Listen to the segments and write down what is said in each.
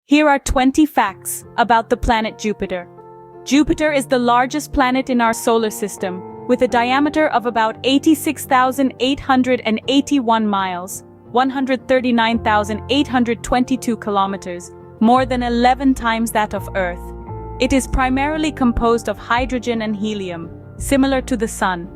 Here are 20 facts about the planet Jupiter. Jupiter is the largest planet in our solar system, with a diameter of about 86,881 miles, 139,822 kilometers, more than 11 times that of Earth. It is primarily composed of hydrogen and helium, similar to the Sun.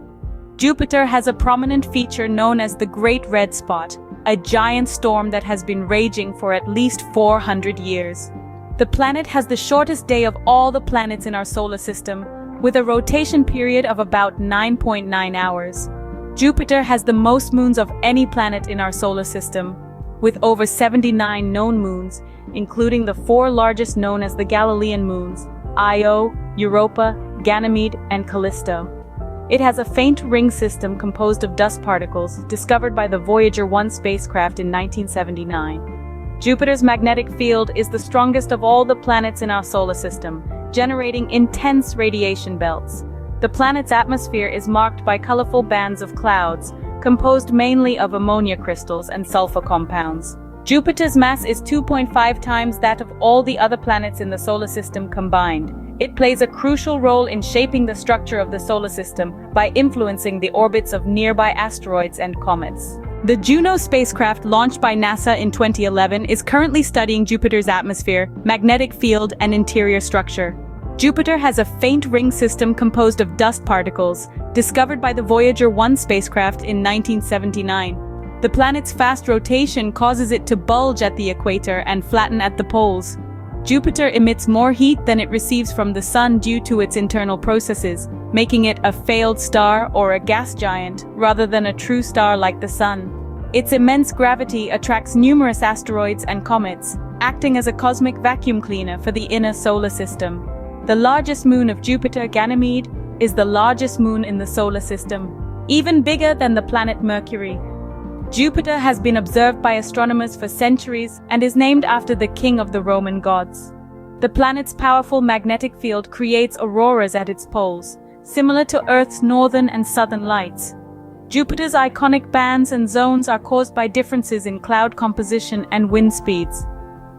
Jupiter has a prominent feature known as the Great Red Spot, a giant storm that has been raging for at least 400 years. The planet has the shortest day of all the planets in our solar system, with a rotation period of about 9.9 hours. Jupiter has the most moons of any planet in our solar system, with over 79 known moons, including the 4 largest known as the Galilean moons, Io, Europa, Ganymede, and Callisto. It has a faint ring system composed of dust particles discovered by the Voyager 1 spacecraft in 1979. Jupiter's magnetic field is the strongest of all the planets in our solar system, generating intense radiation belts. The planet's atmosphere is marked by colorful bands of clouds, composed mainly of ammonia crystals and sulfur compounds. Jupiter's mass is 2.5 times that of all the other planets in the solar system combined. It plays a crucial role in shaping the structure of the solar system by influencing the orbits of nearby asteroids and comets. The Juno spacecraft launched by NASA in 2011 is currently studying Jupiter's atmosphere, magnetic field, and interior structure. Jupiter has a faint ring system composed of dust particles, discovered by the Voyager 1 spacecraft in 1979. The planet's fast rotation causes it to bulge at the equator and flatten at the poles. Jupiter emits more heat than it receives from the Sun due to its internal processes, making it a failed star or a gas giant, rather than a true star like the Sun. Its immense gravity attracts numerous asteroids and comets, acting as a cosmic vacuum cleaner for the inner solar system. The largest moon of Jupiter, Ganymede, is the largest moon in the solar system, even bigger than the planet Mercury. Jupiter has been observed by astronomers for centuries and is named after the king of the Roman gods. The planet's powerful magnetic field creates auroras at its poles, similar to Earth's northern and southern lights. Jupiter's iconic bands and zones are caused by differences in cloud composition and wind speeds.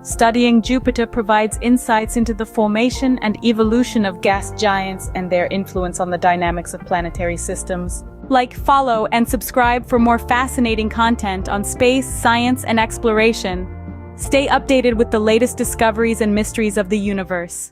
Studying Jupiter provides insights into the formation and evolution of gas giants and their influence on the dynamics of planetary systems. Like, follow, and subscribe for more fascinating content on space, science, and exploration. Stay updated with the latest discoveries and mysteries of the universe.